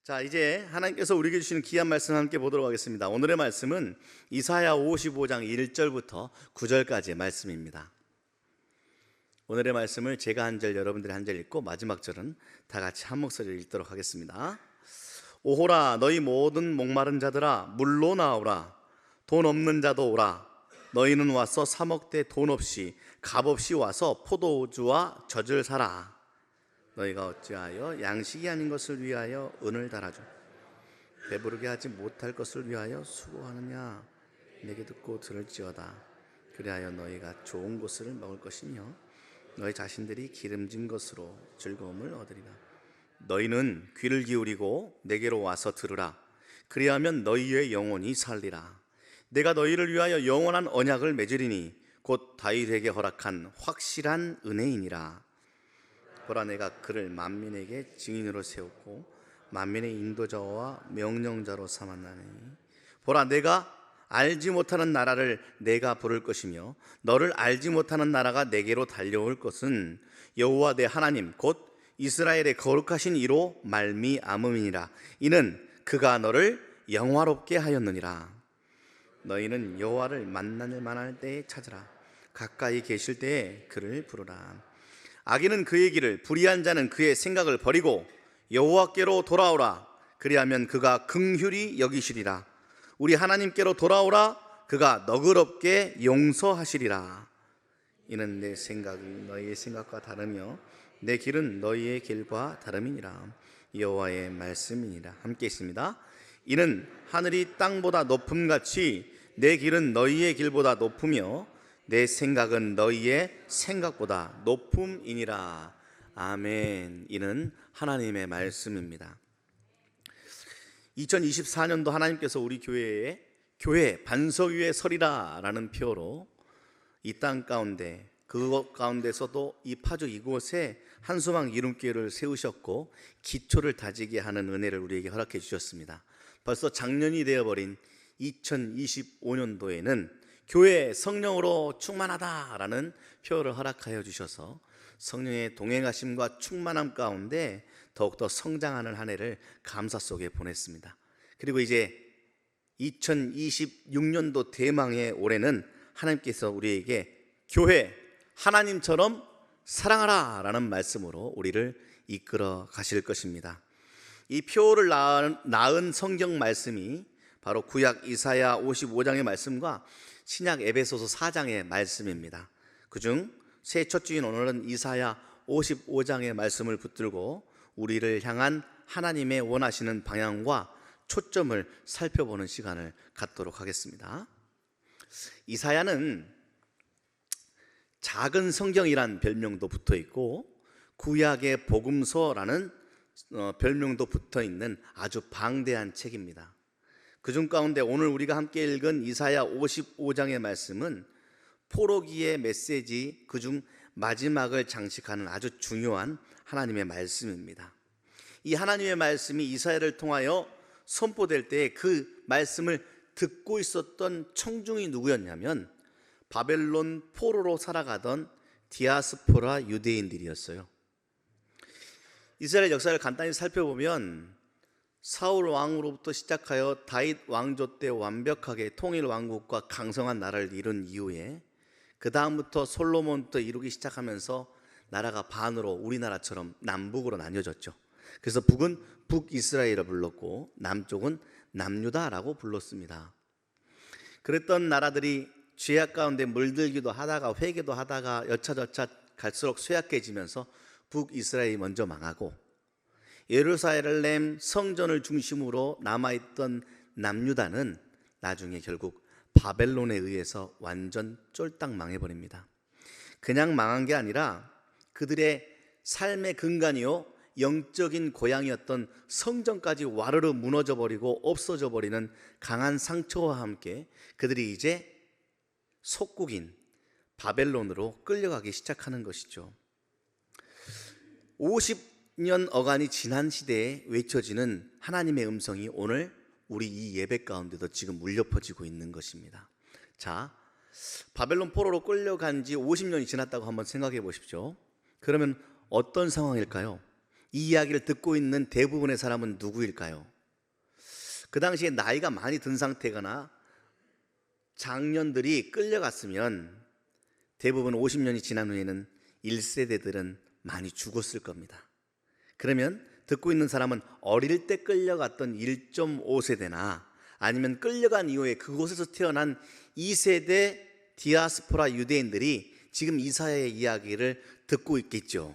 자, 이제 하나님께서 우리에게 주시는 귀한 말씀 함께 보도록 하겠습니다. 오늘의 말씀은 이사야 55장 1절부터 9절까지의 말씀입니다. 오늘의 말씀을 제가 한 절, 여러분들이 한 절 읽고 마지막 절은 다 같이 한 목소리로 읽도록 하겠습니다. 오호라, 너희 모든 목마른 자들아, 물로 나오라. 돈 없는 자도 오라. 너희는 와서 사 먹되 돈 없이 값 없이 와서 포도주와 젖을 사라. 너희가 어찌하여 양식이 아닌 것을 위하여 은을 달아줘 배부르게 하지 못할 것을 위하여 수고하느냐. 내게 듣고 들을지어다. 그리하여 너희가 좋은 것을 먹을 것이며 너희 자신들이 기름진 것으로 즐거움을 얻으리라. 너희는 귀를 기울이고 내게로 와서 들으라. 그리하면 너희의 영혼이 살리라. 내가 너희를 위하여 영원한 언약을 맺으리니 곧 다윗에게 허락한 확실한 은혜이니라. 보라, 내가 그를 만민에게 증인으로 세웠고 만민의 인도자와 명령자로 삼았나니 보라, 내가 알지 못하는 나라를 내가 부를 것이며 너를 알지 못하는 나라가 내게로 달려올 것은 여호와 내 하나님 곧 이스라엘의 거룩하신 이로 말미암음이니라. 이는 그가 너를 영화롭게 하였느니라. 너희는 여호와를 만날 만할 때에 찾으라. 가까이 계실 때에 그를 부르라. 악인은 그의 길을, 불의한 자는 그의 생각을 버리고 여호와께로 돌아오라. 그리하면 그가 긍휼히 여기시리라. 우리 하나님께로 돌아오라. 그가 너그럽게 용서하시리라. 이는 내 생각이 너희의 생각과 다르며 내 길은 너희의 길과 다름이니라. 여호와의 말씀이니라. 함께 있습니다. 이는 하늘이 땅보다 높음같이 내 길은 너희의 길보다 높으며 내 생각은 너희의 생각보다 높음이니라. 아멘. 이는 하나님의 말씀입니다. 2024년도 하나님께서 우리 교회에 교회 반석 위에 서리라 라는 표로 이 땅 가운데, 그것 가운데서도 이 파주 이곳에 한소망 이름교회를 세우셨고 기초를 다지게 하는 은혜를 우리에게 허락해 주셨습니다. 벌써 작년이 되어버린 2025년도에는 교회 성령으로 충만하다라는 표를 허락하여 주셔서 성령의 동행하심과 충만함 가운데 더욱더 성장하는 한 해를 감사 속에 보냈습니다. 그리고 이제 2026년도 대망의 올해는 하나님께서 우리에게 교회 하나님처럼 사랑하라 라는 말씀으로 우리를 이끌어 가실 것입니다. 이 표를 낳은 성경 말씀이 바로 구약 이사야 55장의 말씀과 신약 에베소서 4장의 말씀입니다. 그중 새 첫 주인 오늘은 이사야 55장의 말씀을 붙들고 우리를 향한 하나님의 원하시는 방향과 초점을 살펴보는 시간을 갖도록 하겠습니다. 이사야는 작은 성경이란 별명도 붙어 있고 구약의 복음서라는 별명도 붙어 있는 아주 방대한 책입니다. 그중 가운데 오늘 우리가 함께 읽은 이사야 55장의 말씀은 포로기의 메시지 그중 마지막을 장식하는 아주 중요한 하나님의 말씀입니다. 이 하나님의 말씀이 이사야를 통하여 선포될 때 그 말씀을 듣고 있었던 청중이 누구였냐면 바벨론 포로로 살아가던 디아스포라 유대인들이었어요. 이스라엘 역사를 간단히 살펴보면 사울 왕으로부터 시작하여 다윗 왕조 때 완벽하게 통일 왕국과 강성한 나라를 이룬 이후에 그 다음부터 솔로몬부터 이루기 시작하면서 나라가 반으로 우리나라처럼 남북으로 나뉘어졌죠. 그래서 북은 북이스라엘을 불렀고 남쪽은 남유다라고 불렀습니다. 그랬던 나라들이 죄악 가운데 물들기도 하다가 회개도 하다가 여차저차 갈수록 쇠약해지면서 북이스라엘이 먼저 망하고 예루살렘 성전을 중심으로 남아있던 남유다는 나중에 결국 바벨론에 의해서 완전 쫄딱 망해버립니다. 그냥 망한 게 아니라 그들의 삶의 근간이요 영적인 고향이었던 성전까지 와르르 무너져버리고 없어져버리는 강한 상처와 함께 그들이 이제 속국인 바벨론으로 끌려가기 시작하는 것이죠. 50년 어간이 지난 시대에 외쳐지는 하나님의 음성이 오늘 우리 이 예배 가운데도 지금 울려 퍼지고 있는 것입니다. 자, 바벨론 포로로 끌려간 지 50년이 지났다고 한번 생각해 보십시오. 그러면 어떤 상황일까요? 이 이야기를 듣고 있는 대부분의 사람은 누구일까요? 그 당시에 나이가 많이 든 상태거나 장년들이 끌려갔으면 대부분 50년이 지난 후에는 1세대들은 많이 죽었을 겁니다. 그러면 듣고 있는 사람은 어릴 때 끌려갔던 1.5세대나 아니면 끌려간 이후에 그곳에서 태어난 2세대 디아스포라 유대인들이 지금 이사야의 이야기를 듣고 있겠죠.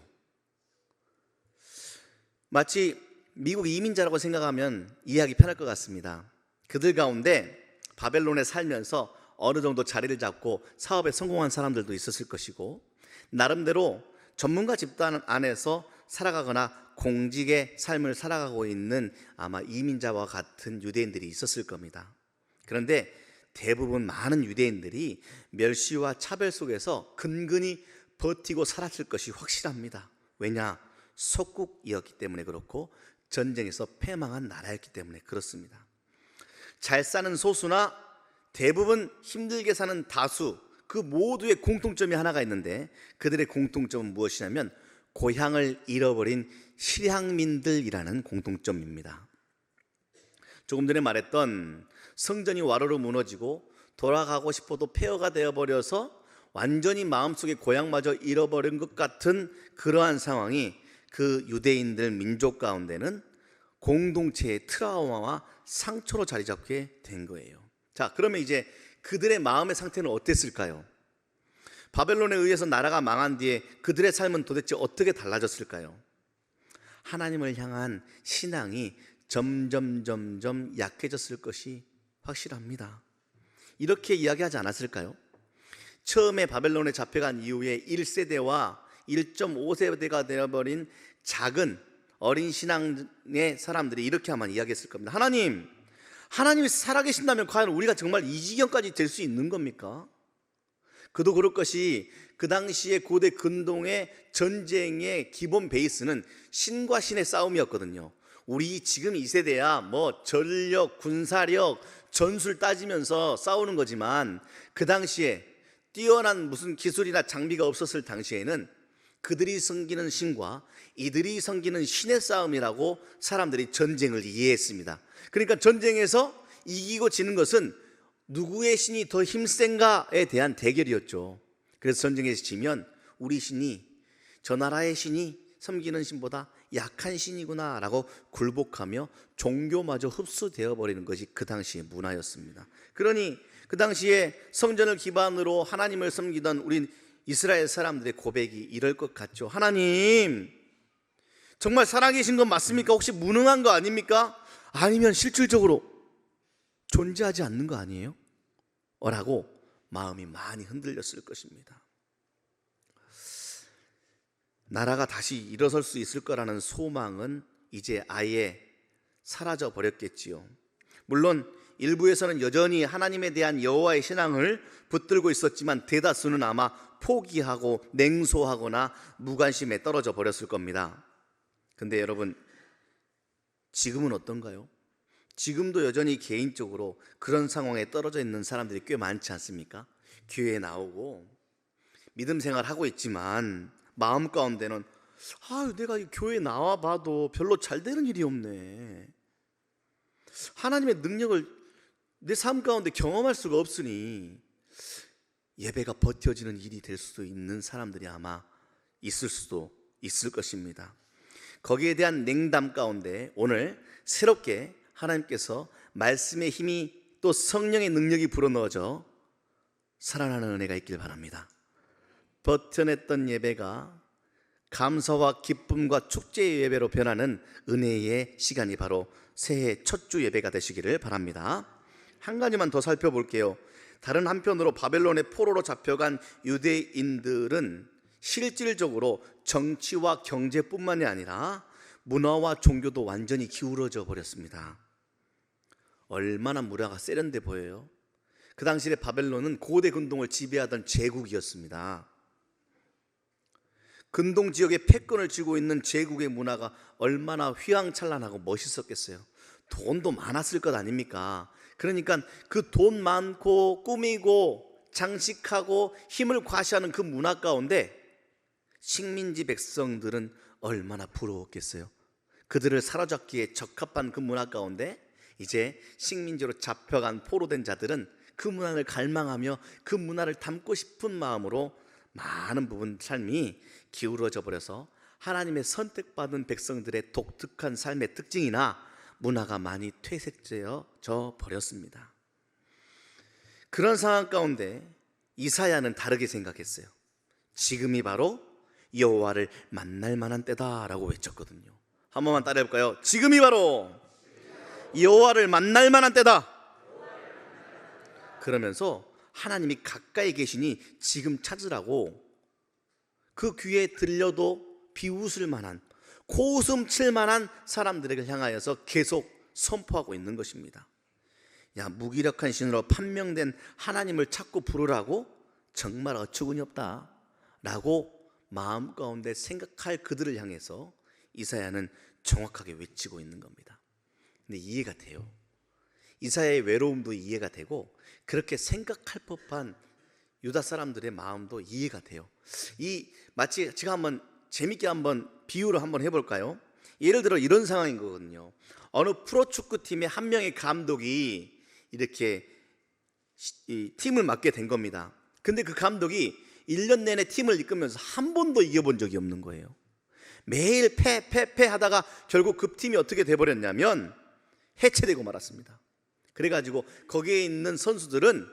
마치 미국 이민자라고 생각하면 이해하기 편할 것 같습니다. 그들 가운데 바벨론에 살면서 어느 정도 자리를 잡고 사업에 성공한 사람들도 있었을 것이고, 나름대로 전문가 집단 안에서 살아가거나 공직의 삶을 살아가고 있는 아마 이민자와 같은 유대인들이 있었을 겁니다. 그런데 대부분 많은 유대인들이 멸시와 차별 속에서 근근히 버티고 살았을 것이 확실합니다. 왜냐? 속국이었기 때문에 그렇고 전쟁에서 패망한 나라였기 때문에 그렇습니다. 잘 사는 소수나 대부분 힘들게 사는 다수, 그 모두의 공통점이 하나가 있는데 그들의 공통점은 무엇이냐면 고향을 잃어버린 실향민들이라는 공통점입니다. 조금 전에 말했던 성전이 와르르 무너지고 돌아가고 싶어도 폐허가 되어버려서 완전히 마음속에 고향마저 잃어버린 것 같은 그러한 상황이 그 유대인들 민족 가운데는 공동체의 트라우마와 상처로 자리 잡게 된 거예요. 자, 그러면 이제 그들의 마음의 상태는 어땠을까요? 바벨론에 의해서 나라가 망한 뒤에 그들의 삶은 도대체 어떻게 달라졌을까요? 하나님을 향한 신앙이 점점 약해졌을 것이 확실합니다. 이렇게 이야기하지 않았을까요? 처음에 바벨론에 잡혀간 이후에 1세대와 1.5세대가 되어버린 작은 어린 신앙의 사람들이 이렇게 아마 이야기했을 겁니다. 하나님이 살아계신다면 과연 우리가 정말 이 지경까지 될 수 있는 겁니까? 그도 그럴 것이 그 당시에 고대 근동의 전쟁의 기본 베이스는 신과 신의 싸움이었거든요. 우리 지금 이 세대야 뭐 전력, 군사력, 전술 따지면서 싸우는 거지만 그 당시에 뛰어난 무슨 기술이나 장비가 없었을 당시에는 그들이 섬기는 신과 이들이 섬기는 신의 싸움이라고 사람들이 전쟁을 이해했습니다. 그러니까 전쟁에서 이기고 지는 것은 누구의 신이 더 힘센가에 대한 대결이었죠. 그래서 전쟁에서 지면 우리 신이 저 나라의 신이 섬기는 신보다 약한 신이구나 라고 굴복하며 종교마저 흡수되어 버리는 것이 그 당시의 문화였습니다. 그러니 그 당시에 성전을 기반으로 하나님을 섬기던 우리 이스라엘 사람들의 고백이 이럴 것 같죠. 하나님, 정말 살아계신 건 맞습니까? 혹시 무능한 거 아닙니까? 아니면 실질적으로 존재하지 않는 거 아니에요? 라고 마음이 많이 흔들렸을 것입니다. 나라가 다시 일어설 수 있을 거라는 소망은 이제 아예 사라져 버렸겠지요. 물론 일부에서는 여전히 하나님에 대한 여호와의 신앙을 붙들고 있었지만 대다수는 아마 포기하고 냉소하거나 무관심에 떨어져 버렸을 겁니다. 근데 여러분, 지금은 어떤가요? 지금도 여전히 개인적으로 그런 상황에 떨어져 있는 사람들이 꽤 많지 않습니까? 교회에 나오고 믿음 생활하고 있지만 마음 가운데는 내가 이 교회에 나와봐도 별로 잘 되는 일이 없네. 하나님의 능력을 내 삶 가운데 경험할 수가 없으니 예배가 버텨지는 일이 될 수도 있는 사람들이 아마 있을 수도 있을 것입니다. 거기에 대한 냉담 가운데 오늘 새롭게 하나님께서 말씀의 힘이 또 성령의 능력이 불어넣어져 살아나는 은혜가 있길 바랍니다. 버텨냈던 예배가 감사와 기쁨과 축제의 예배로 변하는 은혜의 시간이 바로 새해 첫 주 예배가 되시기를 바랍니다. 한 가지만 더 살펴볼게요. 다른 한편으로 바벨론의 포로로 잡혀간 유대인들은 실질적으로 정치와 경제뿐만이 아니라 문화와 종교도 완전히 기울어져 버렸습니다. 얼마나 문화가 세련돼 보여요. 그 당시에 바벨론은 고대 근동을 지배하던 제국이었습니다. 근동 지역의 패권을 쥐고 있는 제국의 문화가 얼마나 휘황찬란하고 멋있었겠어요. 돈도 많았을 것 아닙니까? 그러니까 그 돈 많고 꾸미고 장식하고 힘을 과시하는 그 문화 가운데 식민지 백성들은 얼마나 부러웠겠어요. 그들을 사로잡기에 적합한 그 문화 가운데 이제 식민지로 잡혀간 포로된 자들은 그 문화를 갈망하며 그 문화를 담고 싶은 마음으로 많은 부분 삶이 기울어져 버려서 하나님의 선택받은 백성들의 독특한 삶의 특징이나 문화가 많이 퇴색되어져 버렸습니다. 그런 상황 가운데 이사야는 다르게 생각했어요. 지금이 바로 여호와를 만날 만한 때다라고 외쳤거든요. 한 번만 따라해 볼까요? 지금이 바로 여호와를 만날 만한 때다. 그러면서 하나님이 가까이 계시니 지금 찾으라고 그 귀에 들려도 비웃을 만한, 코웃음 칠 만한 사람들에게 향하여서 계속 선포하고 있는 것입니다. 야, 무기력한 신으로 판명된 하나님을 찾고 부르라고? 정말 어처구니 없다 라고 마음 가운데 생각할 그들을 향해서 이사야는 정확하게 외치고 있는 겁니다. 근데 이해가 돼요. 이사야의 외로움도 이해가 되고 그렇게 생각할 법한 유다 사람들의 마음도 이해가 돼요. 마치 제가 한번 재밌게 한번 비유를 한번 해볼까요? 예를 들어 이런 상황인 거거든요. 어느 프로축구팀의 한 명의 감독이 이렇게 팀을 맡게 된 겁니다. 근데 그 감독이 1년 내내 팀을 이끌면서 한 번도 이겨본 적이 없는 거예요. 매일 패 하다가 결국 그 팀이 어떻게 돼버렸냐면 해체되고 말았습니다. 그래가지고 거기에 있는 선수들은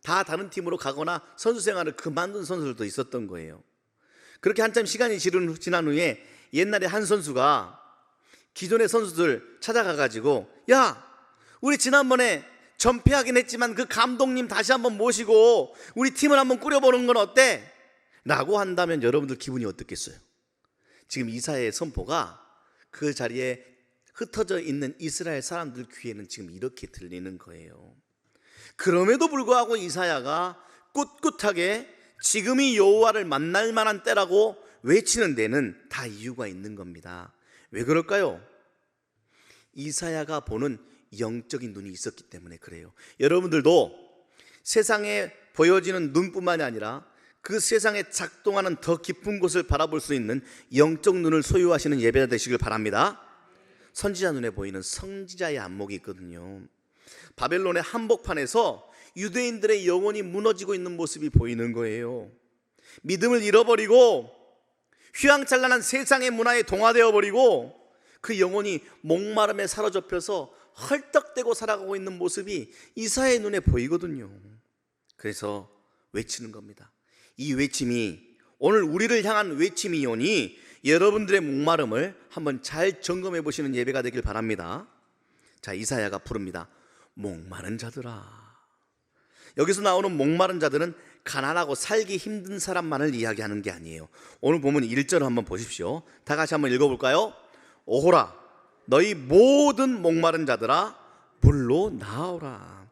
다 다른 팀으로 가거나 선수 생활을 그만둔 선수들도 있었던 거예요. 그렇게 한참 시간이 지난 후에 옛날에 한 선수가 기존의 선수들 찾아가가지고 야, 우리 지난번에 전패하긴 했지만 그 감독님 다시 한번 모시고 우리 팀을 한번 꾸려보는 건 어때? 라고 한다면 여러분들 기분이 어떻겠어요? 지금 이사야의 선포가 그 자리에 흩어져 있는 이스라엘 사람들 귀에는 지금 이렇게 들리는 거예요. 그럼에도 불구하고 이사야가 꿋꿋하게 지금이 여호와를 만날 만한 때라고 외치는 데는 다 이유가 있는 겁니다. 왜 그럴까요? 이사야가 보는 영적인 눈이 있었기 때문에 그래요. 여러분들도 세상에 보여지는 눈뿐만이 아니라 그 세상에 작동하는 더 깊은 곳을 바라볼 수 있는 영적 눈을 소유하시는 예배자 되시길 바랍니다. 선지자 눈에 보이는 선지자의 안목이 있거든요. 바벨론의 한복판에서 유대인들의 영혼이 무너지고 있는 모습이 보이는 거예요. 믿음을 잃어버리고 휘황찬란한 세상의 문화에 동화되어 버리고 그 영혼이 목마름에 사로잡혀서 헐떡대고 살아가고 있는 모습이 이사야의 눈에 보이거든요. 그래서 외치는 겁니다. 이 외침이 오늘 우리를 향한 외침이오니 여러분들의 목마름을 한번 잘 점검해 보시는 예배가 되길 바랍니다. 자, 이사야가 부릅니다. 목마른 자들아. 여기서 나오는 목마른 자들은 가난하고 살기 힘든 사람만을 이야기하는 게 아니에요. 오늘 보면 1절을 한번 보십시오. 다 같이 한번 읽어볼까요? 오호라, 너희 모든 목마른 자들아 물로 나오라.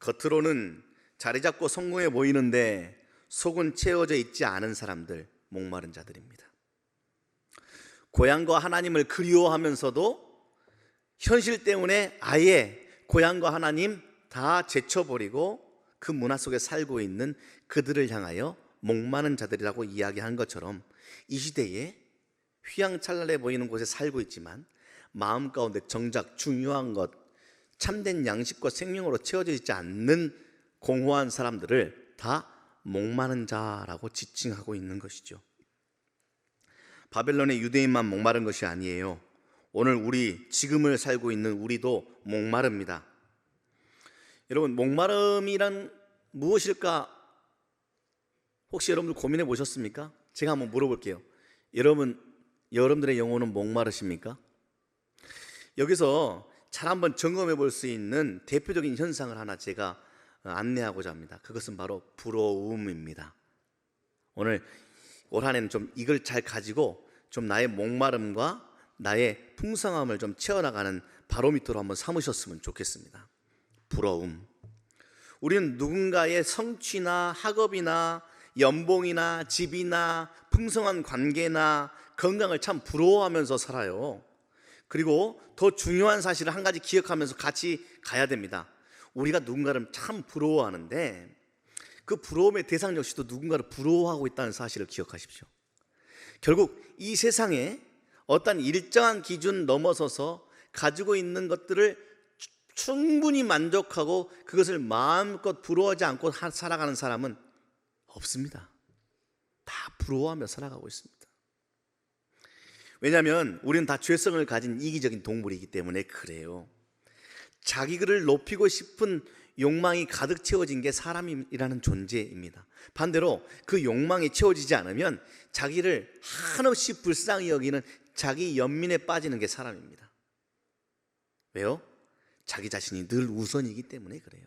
겉으로는 자리 잡고 성공해 보이는데 속은 채워져 있지 않은 사람들, 목마른 자들입니다. 고향과 하나님을 그리워하면서도 현실 때문에 아예 고향과 하나님 다 제쳐버리고 그 문화 속에 살고 있는 그들을 향하여 목마른 자들이라고 이야기한 것처럼 이 시대에 휘황찬란해 보이는 곳에 살고 있지만 마음 가운데 정작 중요한 것, 참된 양식과 생명으로 채워져 있지 않는 공허한 사람들을 다 목마른 자라고 지칭하고 있는 것이죠. 바벨론의 유대인만 목마른 것이 아니에요. 오늘 우리 지금을 살고 있는 우리도 목마릅니다. 여러분, 목마름이란 무엇일까? 혹시 여러분들 고민해 보셨습니까? 제가 한번 물어볼게요. 여러분들의 영혼은 목마르십니까? 여기서 잘 한번 점검해 볼 수 있는 대표적인 현상을 하나 제가 안내하고자 합니다. 그것은 바로 부러움입니다. 오늘 올 한 해는 좀 이걸 잘 가지고 좀 나의 목마름과 나의 풍성함을 좀 채워나가는 바로미터로 한번 삼으셨으면 좋겠습니다. 부러움. 우리는 누군가의 성취나 학업이나 연봉이나 집이나 풍성한 관계나 건강을 참 부러워하면서 살아요. 그리고 더 중요한 사실을 한 가지 기억하면서 같이 가야 됩니다. 우리가 누군가를 참 부러워하는데 그 부러움의 대상 역시도 누군가를 부러워하고 있다는 사실을 기억하십시오. 결국 이 세상에 어떤 일정한 기준 넘어서서 가지고 있는 것들을 충분히 만족하고 그것을 마음껏 부러워하지 않고 살아가는 사람은 없습니다. 다 부러워하며 살아가고 있습니다. 왜냐하면 우리는 다 죄성을 가진 이기적인 동물이기 때문에 그래요. 자기를 높이고 싶은 욕망이 가득 채워진 게 사람이라는 존재입니다. 반대로 그 욕망이 채워지지 않으면 자기를 한없이 불쌍히 여기는 자기 연민에 빠지는 게 사람입니다. 왜요? 자기 자신이 늘 우선이기 때문에 그래요.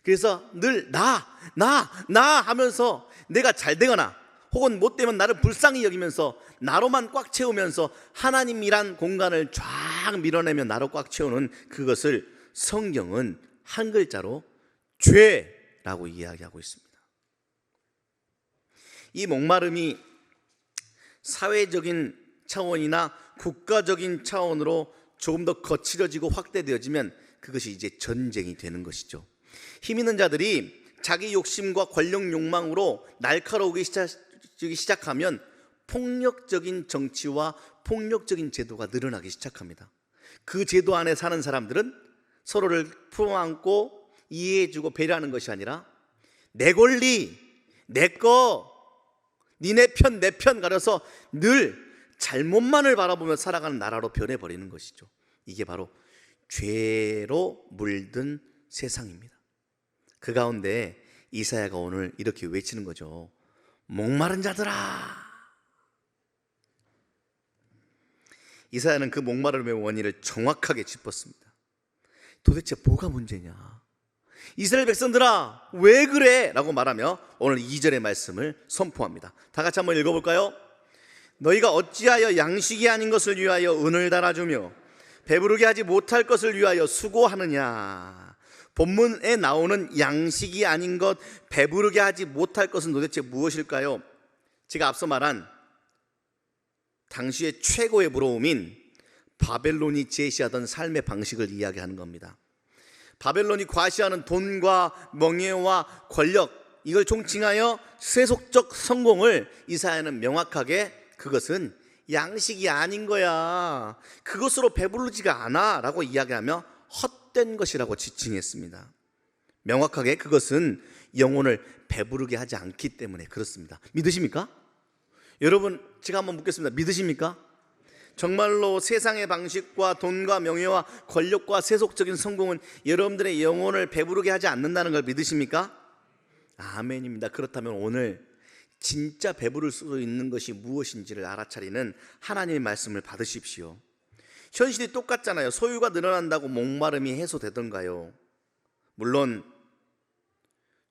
그래서 늘 나 하면서 내가 잘 되거나 혹은 못 되면 나를 불쌍히 여기면서 나로만 꽉 채우면서 하나님이란 공간을 쫙 밀어내며 나로 꽉 채우는 그것을 성경은 한 글자로 죄라고 이야기하고 있습니다. 이 목마름이 사회적인 차원이나 국가적인 차원으로 조금 더 거칠어지고 확대되어지면 그것이 이제 전쟁이 되는 것이죠. 힘 있는 자들이 자기 욕심과 권력 욕망으로 날카로우기 시작하면 폭력적인 정치와 폭력적인 제도가 늘어나기 시작합니다. 그 제도 안에 사는 사람들은 서로를 품안고 이해해주고 배려하는 것이 아니라 내 권리, 내 거, 니네 편, 내 편 가려서 늘 잘못만을 바라보며 살아가는 나라로 변해버리는 것이죠. 이게 바로 죄로 물든 세상입니다. 그 가운데 이사야가 오늘 이렇게 외치는 거죠. 목마른 자들아. 이사야는 그 목마름의 원인을 정확하게 짚었습니다. 도대체 뭐가 문제냐? 이스라엘 백성들아 왜 그래? 라고 말하며 오늘 2절의 말씀을 선포합니다. 다 같이 한번 읽어볼까요? 너희가 어찌하여 양식이 아닌 것을 위하여 은을 달아주며 배부르게 하지 못할 것을 위하여 수고하느냐? 본문에 나오는 양식이 아닌 것, 배부르게 하지 못할 것은 도대체 무엇일까요? 제가 앞서 말한 당시의 최고의 부러움인 바벨론이 제시하던 삶의 방식을 이야기하는 겁니다. 바벨론이 과시하는 돈과 명예와 권력, 이걸 총칭하여 세속적 성공을 이사야는 명확하게 그것은 양식이 아닌 거야, 그것으로 배부르지가 않아 라고 이야기하며 헛된 것이라고 지칭했습니다. 명확하게 그것은 영혼을 배부르게 하지 않기 때문에 그렇습니다. 믿으십니까? 여러분, 제가 한번 묻겠습니다. 믿으십니까? 정말로 세상의 방식과 돈과 명예와 권력과 세속적인 성공은 여러분들의 영혼을 배부르게 하지 않는다는 걸 믿으십니까? 아멘입니다. 그렇다면 오늘 진짜 배부를 수 있는 것이 무엇인지를 알아차리는 하나님의 말씀을 받으십시오. 현실이 똑같잖아요. 소유가 늘어난다고 목마름이 해소되던가요? 물론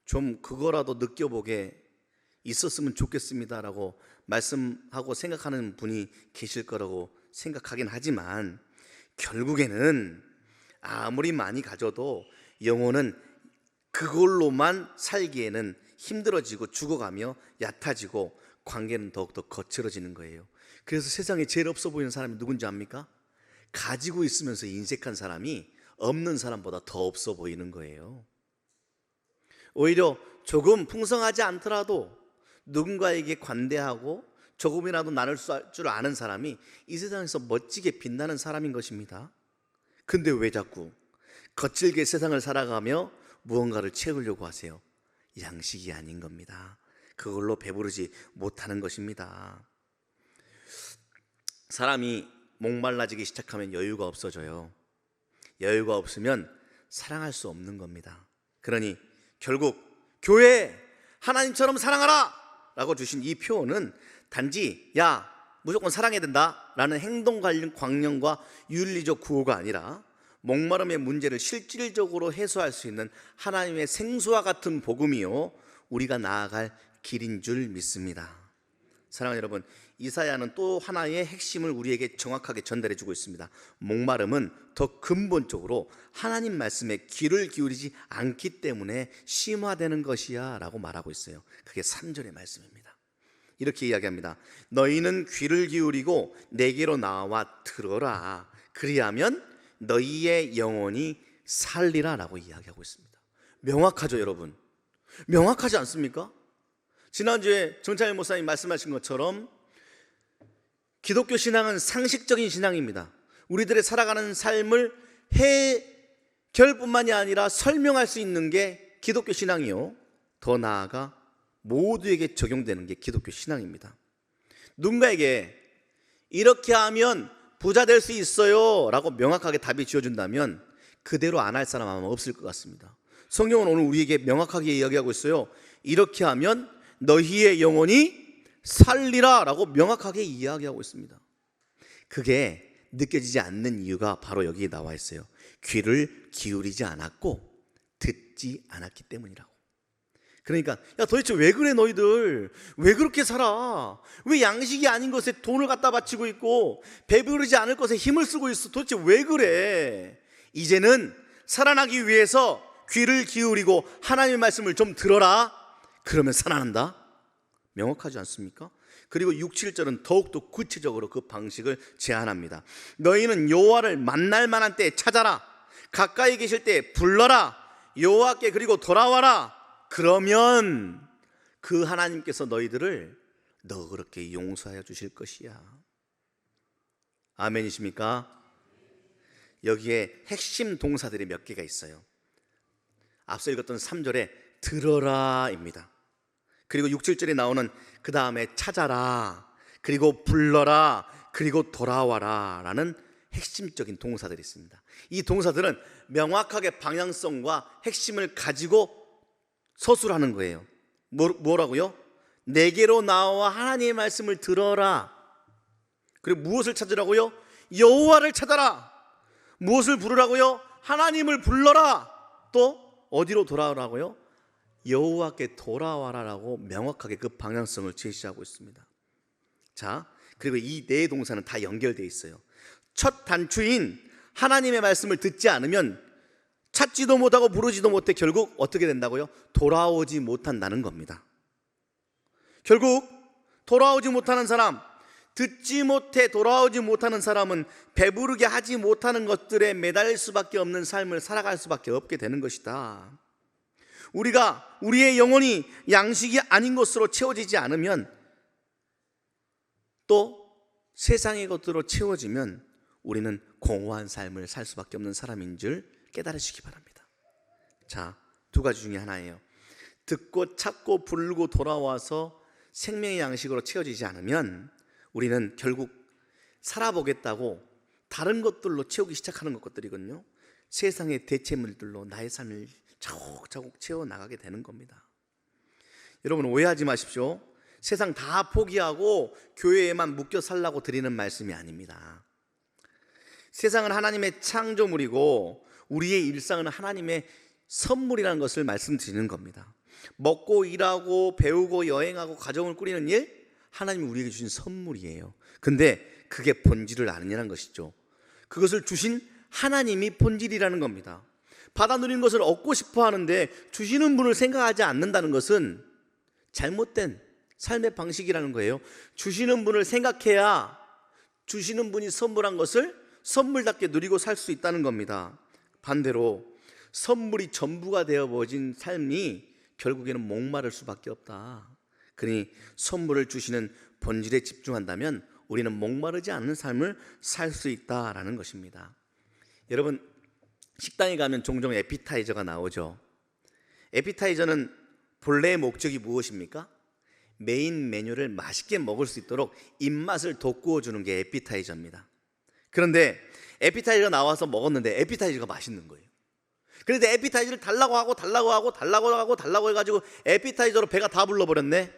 좀 그거라도 느껴보게 있었으면 좋겠습니다라고 말씀하고 생각하는 분이 계실 거라고 생각하긴 하지만 결국에는 아무리 많이 가져도 영혼은 그걸로만 살기에는 힘들어지고 죽어가며 얕아지고 관계는 더욱더 거칠어지는 거예요. 그래서 세상에 제일 없어 보이는 사람이 누군지 압니까? 가지고 있으면서 인색한 사람이 없는 사람보다 더 없어 보이는 거예요. 오히려 조금 풍성하지 않더라도 누군가에게 관대하고 조금이라도 나눌 줄 아는 사람이 이 세상에서 멋지게 빛나는 사람인 것입니다. 근데 왜 자꾸 거칠게 세상을 살아가며 무언가를 채우려고 하세요? 양식이 아닌 겁니다. 그걸로 배부르지 못하는 것입니다. 사람이 목말라지기 시작하면 여유가 없어져요. 여유가 없으면 사랑할 수 없는 겁니다. 그러니 결국 교회, 하나님처럼 사랑하라 라고 주신 이 표현은 단지 야 무조건 사랑해야 된다 라는 행동 관련 광령과 윤리적 구호가 아니라 목마름의 문제를 실질적으로 해소할 수 있는 하나님의 생수와 같은 복음이요 우리가 나아갈 길인 줄 믿습니다. 사랑하는 여러분, 이사야는 또 하나의 핵심을 우리에게 정확하게 전달해 주고 있습니다. 목마름은 더 근본적으로 하나님 말씀에 귀를 기울이지 않기 때문에 심화되는 것이야 라고 말하고 있어요. 그게 3절의 말씀입니다. 이렇게 이야기합니다. 너희는 귀를 기울이고 내게로 나와 들어라. 그리하면 너희의 영혼이 살리라 라고 이야기하고 있습니다. 명확하죠 여러분? 명확하지 않습니까? 지난주에 정창일 목사님 말씀하신 것처럼 기독교 신앙은 상식적인 신앙입니다. 우리들의 살아가는 삶을 해결뿐만이 아니라 설명할 수 있는 게 기독교 신앙이요, 더 나아가 모두에게 적용되는 게 기독교 신앙입니다. 누군가에게 이렇게 하면 부자 될 수 있어요 라고 명확하게 답이 지어준다면 그대로 안 할 사람 아마 없을 것 같습니다. 성경은 오늘 우리에게 명확하게 이야기하고 있어요. 이렇게 하면 너희의 영혼이 살리라 라고 명확하게 이야기하고 있습니다. 그게 느껴지지 않는 이유가 바로 여기에 나와 있어요. 귀를 기울이지 않았고 듣지 않았기 때문이라고. 그러니까 야, 도대체 왜 그래? 너희들 왜 그렇게 살아? 왜 양식이 아닌 것에 돈을 갖다 바치고 있고 배부르지 않을 것에 힘을 쓰고 있어? 도대체 왜 그래? 이제는 살아나기 위해서 귀를 기울이고 하나님의 말씀을 좀 들어라. 그러면 살아난다. 명확하지 않습니까? 그리고 6, 7절은 더욱더 구체적으로 그 방식을 제안합니다. 너희는 여호와를 만날 만한 때에 찾아라. 가까이 계실 때 불러라. 여호와께 그리고 돌아와라. 그러면 그 하나님께서 너희들을 너그럽게 용서하여 주실 것이야. 아멘이십니까? 여기에 핵심 동사들이 몇 개가 있어요. 앞서 읽었던 3절에 들어라입니다. 그리고 6, 7절에 나오는 그 다음에 찾아라, 그리고 불러라, 그리고 돌아와라 라는 핵심적인 동사들이 있습니다. 이 동사들은 명확하게 방향성과 핵심을 가지고 서술하는 거예요. 뭐라고요? 내게로 나와 하나님의 말씀을 들어라. 그리고 무엇을 찾으라고요? 여호와를 찾아라. 무엇을 부르라고요? 하나님을 불러라. 또 어디로 돌아오라고요? 여호와께 돌아와라라고 명확하게 그 방향성을 제시하고 있습니다. 자, 그리고 이 네 동사는 다 연결되어 있어요. 첫 단추인 하나님의 말씀을 듣지 않으면 찾지도 못하고 부르지도 못해 결국 어떻게 된다고요? 돌아오지 못한다는 겁니다. 결국 돌아오지 못하는 사람, 듣지 못해 돌아오지 못하는 사람은 배부르게 하지 못하는 것들에 매달릴 수밖에 없는 삶을 살아갈 수밖에 없게 되는 것이다. 우리의 영혼이 양식이 아닌 것으로 채워지지 않으면, 또 세상의 것들로 채워지면 우리는 공허한 삶을 살 수밖에 없는 사람인 줄 깨달으시기 바랍니다. 자, 두 가지 중에 하나예요. 듣고 찾고 부르고 돌아와서 생명의 양식으로 채워지지 않으면 우리는 결국 살아보겠다고 다른 것들로 채우기 시작하는 것들이거든요. 세상의 대체물들로 나의 삶을 차곡차곡 채워나가게 되는 겁니다. 여러분 오해하지 마십시오. 세상 다 포기하고 교회에만 묶여 살라고 드리는 말씀이 아닙니다. 세상은 하나님의 창조물이고 우리의 일상은 하나님의 선물이라는 것을 말씀드리는 겁니다. 먹고 일하고 배우고 여행하고 가정을 꾸리는 일, 하나님이 우리에게 주신 선물이에요. 근데 그게 본질을 아느냐는 것이죠. 그것을 주신 하나님이 본질이라는 겁니다. 받아 누리는 것을 얻고 싶어 하는데 주시는 분을 생각하지 않는다는 것은 잘못된 삶의 방식이라는 거예요. 주시는 분을 생각해야 주시는 분이 선물한 것을 선물답게 누리고 살 수 있다는 겁니다. 반대로 선물이 전부가 되어버린 삶이 결국에는 목마를 수밖에 없다. 그러니 선물을 주시는 본질에 집중한다면 우리는 목마르지 않는 삶을 살 수 있다라는 것입니다. 여러분 식당에 가면 종종 에피타이저가 나오죠. 에피타이저는 본래의 목적이 무엇입니까? 메인 메뉴를 맛있게 먹을 수 있도록 입맛을 돋구어 주는 게 에피타이저입니다. 그런데 에피타이저가 나와서 먹었는데 에피타이저가 맛있는 거예요. 그런데 에피타이저를 달라고 하고 해가지고 에피타이저로 배가 다 불러버렸네.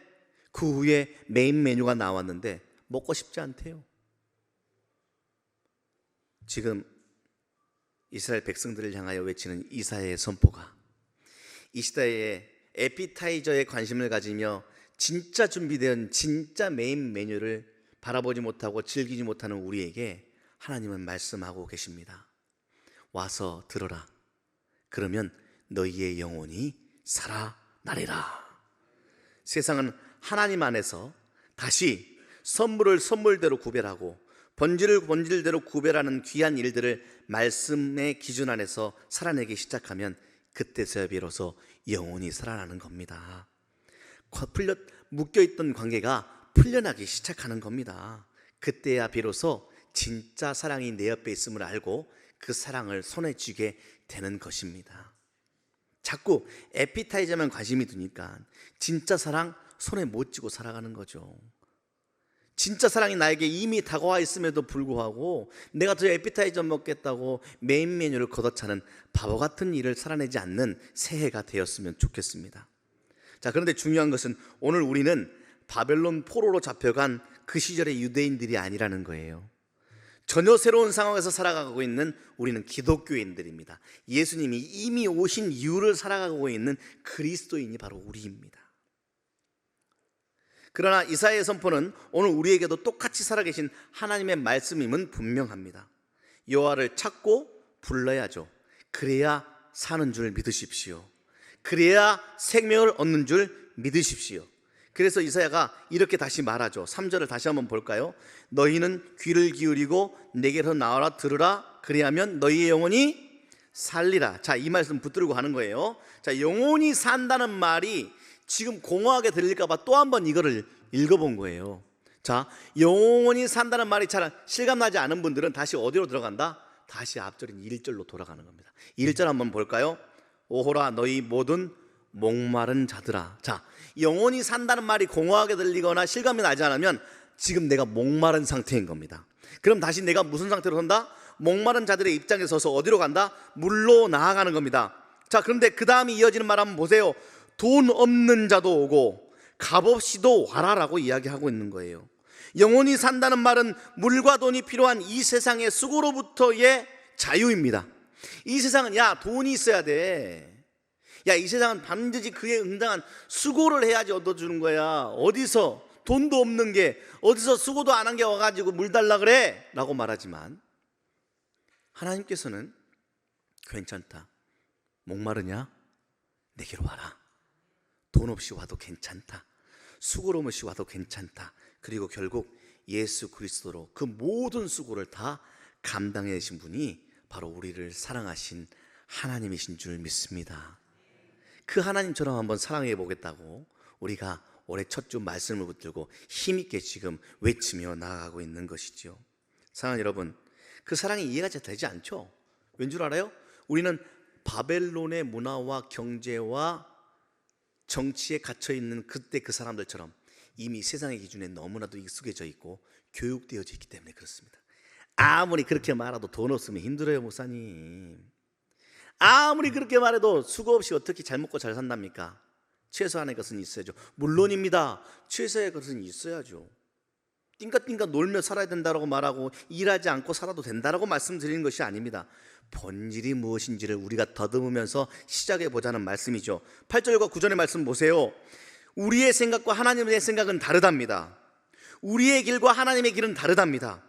그 후에 메인 메뉴가 나왔는데 먹고 싶지 않대요. 지금 이스라엘 백성들을 향하여 외치는 이사야의 선포가 이 시대에 에피타이저에 관심을 가지며 진짜 준비된 진짜 메인 메뉴를 바라보지 못하고 즐기지 못하는 우리에게 하나님은 말씀하고 계십니다. 와서 들어라. 그러면 너희의 영혼이 살아나리라. 세상은 하나님 안에서 다시 선물을 선물대로 구별하고 본질을 본질대로 구별하는 귀한 일들을 말씀의 기준 안에서 살아내기 시작하면 그때서야 비로소 영혼이 살아나는 겁니다. 묶여있던 관계가 풀려나기 시작하는 겁니다. 그때야 비로소 진짜 사랑이 내 옆에 있음을 알고 그 사랑을 손에 쥐게 되는 것입니다. 자꾸 에피타이저만 관심이 드니까 진짜 사랑 손에 못 쥐고 살아가는 거죠. 진짜 사랑이 나에게 이미 다가와 있음에도 불구하고 내가 저 에피타이저 먹겠다고 메인 메뉴를 걷어차는 바보 같은 일을 살아내지 않는 새해가 되었으면 좋겠습니다. 자, 그런데 중요한 것은 오늘 우리는 바벨론 포로로 잡혀간 그 시절의 유대인들이 아니라는 거예요. 전혀 새로운 상황에서 살아가고 있는 우리는 기독교인들입니다. 예수님이 이미 오신 이유를 살아가고 있는 그리스도인이 바로 우리입니다. 그러나 이사야의 선포는 오늘 우리에게도 똑같이 살아계신 하나님의 말씀임은 분명합니다. 여호와를 찾고 불러야죠. 그래야 사는 줄 믿으십시오. 그래야 생명을 얻는 줄 믿으십시오. 그래서 이사야가 이렇게 다시 말하죠. 3절을 다시 한번 볼까요? 너희는 귀를 기울이고 내게로 나와라 들으라. 그리하면 너희의 영혼이 살리라. 자, 이 말씀 붙들고 가는 거예요. 자, 영혼이 산다는 말이 지금 공허하게 들릴까 봐 또 한 번 이거를 읽어본 거예요. 자, 영혼이 산다는 말이 잘 실감나지 않은 분들은 다시 어디로 들어간다? 다시 앞절인 1절로 돌아가는 겁니다. 1절 한번 볼까요? 오호라 너희 모든 목마른 자들아. 자, 영혼이 산다는 말이 공허하게 들리거나 실감이 나지 않으면 지금 내가 목마른 상태인 겁니다. 그럼 다시 내가 무슨 상태로 산다? 목마른 자들의 입장에 서서 어디로 간다? 물로 나아가는 겁니다. 자, 그런데 그 다음이 이어지는 말 한번 보세요. 돈 없는 자도 오고 값없이도 와라라고 이야기하고 있는 거예요. 영혼이 산다는 말은 물과 돈이 필요한 이 세상의 수고로부터의 자유입니다. 이 세상은 야 돈이 있어야 돼. 야, 이 세상은 반드시 그에 응당한 수고를 해야지 얻어주는 거야. 어디서 돈도 없는 게 어디서 수고도 안 한 게 와가지고 물 달라 그래? 라고 말하지만 하나님께서는 괜찮다. 목마르냐? 내게로 와라. 돈 없이 와도 괜찮다. 수고로움 없이 와도 괜찮다. 그리고 결국 예수 그리스도로 그 모든 수고를 다 감당해 내신 분이 바로 우리를 사랑하신 하나님이신 줄 믿습니다. 그 하나님처럼 한번 사랑해 보겠다고 우리가 올해 첫 주 말씀을 붙들고 힘있게 지금 외치며 나아가고 있는 것이죠. 사랑하는 여러분, 그 사랑이 이해가 잘 되지 않죠? 왠 줄 알아요? 우리는 바벨론의 문화와 경제와 정치에 갇혀있는 그때 그 사람들처럼 이미 세상의 기준에 너무나도 익숙해져 있고 교육되어져 있기 때문에 그렇습니다. 아무리 그렇게 말해도 돈 없으면 힘들어요, 목사님. 아무리 그렇게 말해도 수고 없이 어떻게 잘 먹고 잘 산답니까? 최소한의 것은 있어야죠. 물론입니다. 최소의 것은 있어야죠. 띵까띵까 놀며 살아야 된다고 말하고 일하지 않고 살아도 된다고 말씀드리는 것이 아닙니다. 본질이 무엇인지를 우리가 더듬으면서 시작해 보자는 말씀이죠. 8절과 9절의 말씀 보세요. 우리의 생각과 하나님의 생각은 다르답니다. 우리의 길과 하나님의 길은 다르답니다.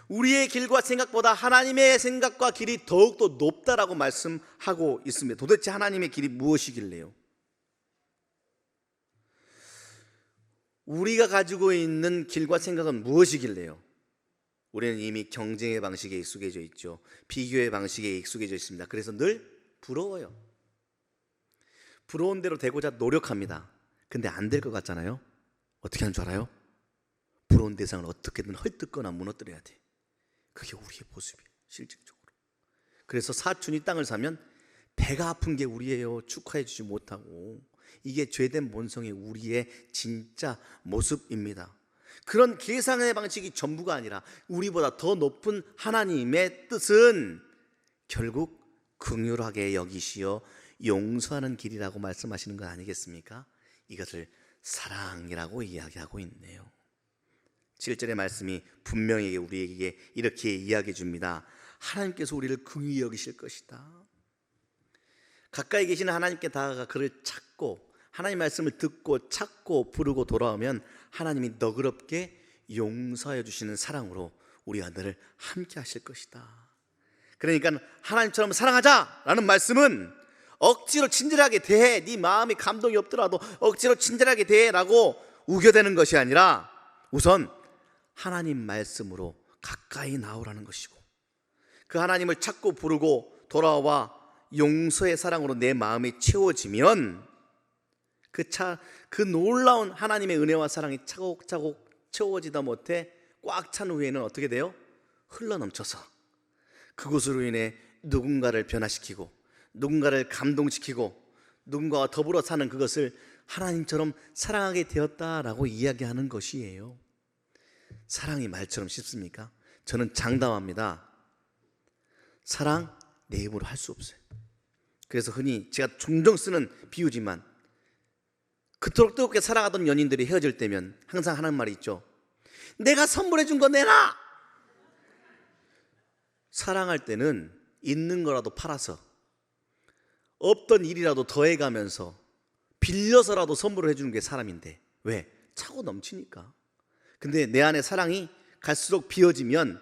우리의 길과 생각보다 하나님의 생각과 길이 더욱더 높다라고 말씀하고 있습니다. 도대체 하나님의 길이 무엇이길래요? 우리가 가지고 있는 길과 생각은 무엇이길래요? 우리는 이미 경쟁의 방식에 익숙해져 있죠. 비교의 방식에 익숙해져 있습니다. 그래서 늘 부러워요. 부러운 대로 되고자 노력합니다. 근데 안 될 것 같잖아요. 어떻게 하는 줄 알아요? 부러운 대상을 어떻게든 헐뜯거나 무너뜨려야 돼. 그게 우리의 모습이에요, 실질적으로. 그래서 사촌이 땅을 사면 배가 아픈 게 우리예요. 축하해 주지 못하고. 이게 죄된 본성의 우리의 진짜 모습입니다. 그런 계산의 방식이 전부가 아니라 우리보다 더 높은 하나님의 뜻은 결국 긍휼하게 여기시어 용서하는 길이라고 말씀하시는 건 아니겠습니까? 이것을 사랑이라고 이야기하고 있네요. 7절의 말씀이 분명히 우리에게 이렇게 이야기해 줍니다. 하나님께서 우리를 긍휼히 여기실 것이다. 가까이 계시는 하나님께 다가가 그를 찾고 하나님 말씀을 듣고 찾고 부르고 돌아오면 하나님이 너그럽게 용서해 주시는 사랑으로 우리와 늘 함께 하실 것이다. 그러니까 하나님처럼 사랑하자라는 말씀은 억지로 친절하게 대해, 네 마음이 감동이 없더라도 억지로 친절하게 대해라고 우겨대는 것이 아니라 우선 하나님 말씀으로 가까이 나오라는 것이고 그 하나님을 찾고 부르고 돌아와 용서의 사랑으로 내 마음이 채워지면 그 놀라운 하나님의 은혜와 사랑이 차곡차곡 채워지다 못해 꽉 찬 후에는 어떻게 돼요? 흘러넘쳐서 그것으로 인해 누군가를 변화시키고 누군가를 감동시키고 누군가와 더불어 사는 그것을 하나님처럼 사랑하게 되었다라고 이야기하는 것이에요. 사랑이 말처럼 쉽습니까? 저는 장담합니다. 사랑 내 힘으로 할 수 없어요. 그래서 흔히 제가 종종 쓰는 비유지만 그토록 뜨겁게 사랑하던 연인들이 헤어질 때면 항상 하는 말이 있죠. 내가 선물해 준 거 내놔! 사랑할 때는 있는 거라도 팔아서 없던 일이라도 더해가면서 빌려서라도 선물을 해주는 게 사람인데 왜? 차고 넘치니까. 근데 내 안에 사랑이 갈수록 비어지면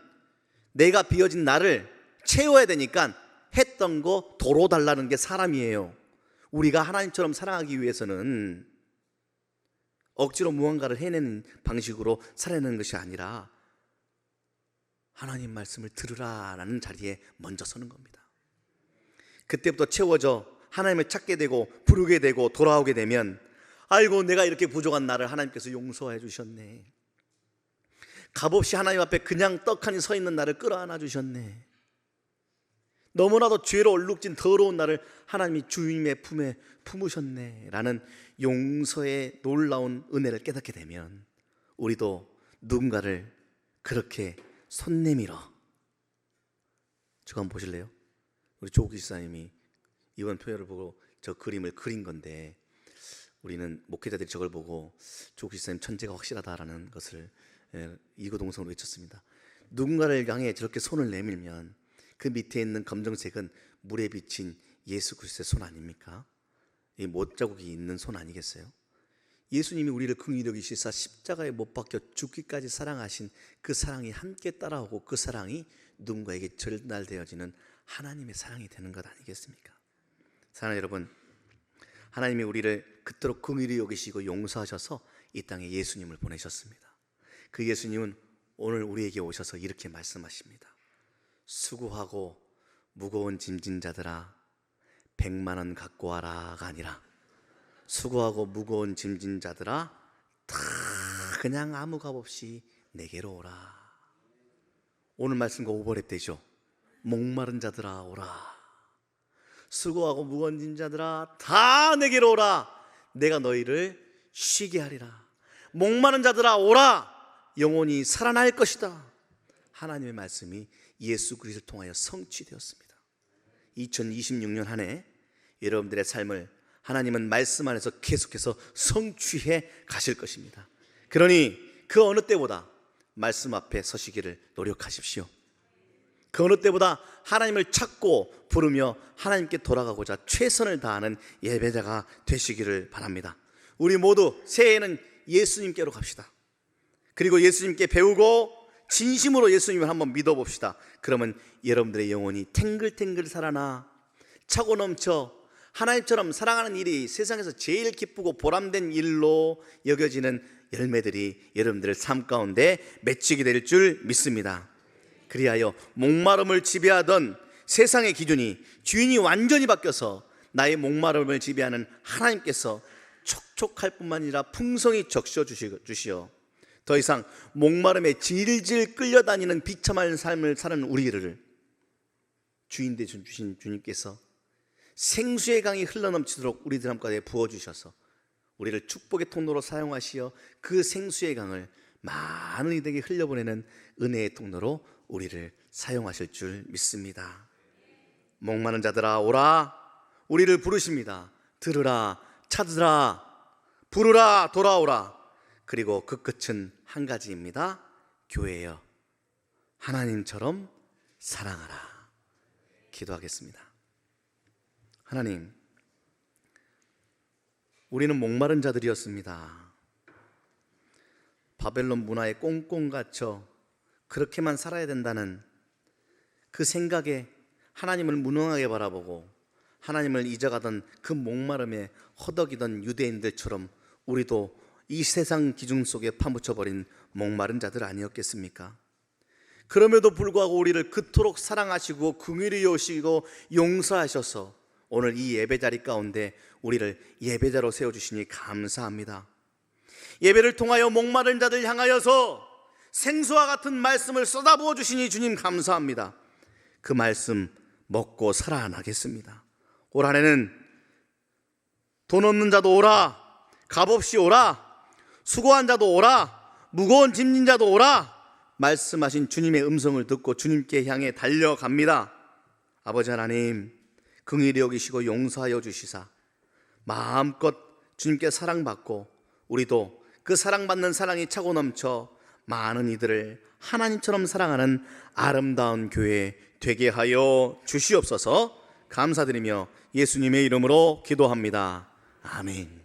내가 비어진 나를 채워야 되니까 했던 거 도로 달라는 게 사람이에요. 우리가 하나님처럼 사랑하기 위해서는 억지로 무언가를 해내는 방식으로 살아내는 것이 아니라 하나님 말씀을 들으라라는 자리에 먼저 서는 겁니다. 그때부터 채워져 하나님을 찾게 되고 부르게 되고 돌아오게 되면 아이고 내가 이렇게 부족한 나를 하나님께서 용서해 주셨네. 값없이 하나님 앞에 그냥 떡하니 서 있는 나를 끌어안아 주셨네. 너무나도 죄로 얼룩진 더러운 나를 하나님이 주님의 품에 품으셨네 라는 용서의 놀라운 은혜를 깨닫게 되면 우리도 누군가를 그렇게 손 내밀어. 저거 한번 보실래요? 우리 조국 지사님이 이번 표현을 보고 저 그림을 그린 건데 우리는 목회자들이 저걸 보고 조국 지사님 천재가 확실하다라는 것을 이구동성으로 외쳤습니다. 누군가를 향해 저렇게 손을 내밀면 그 밑에 있는 검정색은 물에 비친 예수 그리스도의 손 아닙니까? 이 못자국이 있는 손 아니겠어요? 예수님이 우리를 긍휼히 여기시사 십자가에 못 박혀 죽기까지 사랑하신 그 사랑이 함께 따라오고 그 사랑이 누군가에게 전달되어지는 하나님의 사랑이 되는 것 아니겠습니까? 사랑하는 여러분, 하나님이 우리를 그토록 긍휼히 여기시고 용서하셔서 이 땅에 예수님을 보내셨습니다. 그 예수님은 오늘 우리에게 오셔서 이렇게 말씀하십니다. 수고하고 무거운 짐진 자들아 100만 원 갖고 와라가 아니라 수고하고 무거운 짐진 자들아 다 그냥 아무 값 없이 내게로 오라. 오늘 말씀과 오버랩 되죠. 목마른 자들아 오라. 수고하고 무거운 짐진 자들아 다 내게로 오라. 내가 너희를 쉬게 하리라. 목마른 자들아 오라. 영원히 살아날 것이다. 하나님의 말씀이 예수 그리스도를 통하여 성취되었습니다. 2026년 한 해 여러분들의 삶을 하나님은 말씀 안에서 계속해서 성취해 가실 것입니다. 그러니 그 어느 때보다 말씀 앞에 서시기를 노력하십시오. 그 어느 때보다 하나님을 찾고 부르며 하나님께 돌아가고자 최선을 다하는 예배자가 되시기를 바랍니다. 우리 모두 새해에는 예수님께로 갑시다. 그리고 예수님께 배우고 진심으로 예수님을 한번 믿어봅시다. 그러면 여러분들의 영혼이 탱글탱글 살아나 차고 넘쳐 하나님처럼 사랑하는 일이 세상에서 제일 기쁘고 보람된 일로 여겨지는 열매들이 여러분들의 삶 가운데 맺히게 될 줄 믿습니다. 그리하여 목마름을 지배하던 세상의 기준이 주인이 완전히 바뀌어서 나의 목마름을 지배하는 하나님께서 촉촉할 뿐만 아니라 풍성히 적셔 주시어 더 이상 목마름에 질질 끌려다니는 비참한 삶을 사는 우리를 주인 되신 주님께서 생수의 강이 흘러넘치도록 우리들 한가운데 부어주셔서 우리를 축복의 통로로 사용하시어 그 생수의 강을 많은 이들에게 흘려보내는 은혜의 통로로 우리를 사용하실 줄 믿습니다. 목마른 자들아 오라. 우리를 부르십니다. 들으라, 찾으라, 부르라, 돌아오라. 그리고 그 끝은 한 가지입니다. 교회여 하나님처럼 사랑하라. 기도하겠습니다. 하나님, 우리는 목마른 자들이었습니다. 바벨론 문화에 꽁꽁 갇혀 그렇게만 살아야 된다는 그 생각에 하나님을 무능하게 바라보고 하나님을 잊어가던 그 목마름에 허덕이던 유대인들처럼 우리도 이 세상 기준 속에 파묻혀버린 목마른 자들 아니었겠습니까? 그럼에도 불구하고 우리를 그토록 사랑하시고 긍휼히 여기시고 용서하셔서 오늘 이 예배 자리 가운데 우리를 예배자로 세워주시니 감사합니다. 예배를 통하여 목마른 자들 향하여서 생수와 같은 말씀을 쏟아부어 주시니 주님 감사합니다. 그 말씀 먹고 살아나겠습니다. 올 한해는 돈 없는 자도 오라, 값없이 오라, 수고한 자도 오라, 무거운 짐진 자도 오라 말씀하신 주님의 음성을 듣고 주님께 향해 달려갑니다. 아버지 하나님, 긍휼히 여기시고 용서하여 주시사 마음껏 주님께 사랑받고 우리도 그 사랑받는 사랑이 차고 넘쳐 많은 이들을 하나님처럼 사랑하는 아름다운 교회 되게 하여 주시옵소서. 감사드리며 예수님의 이름으로 기도합니다. 아멘.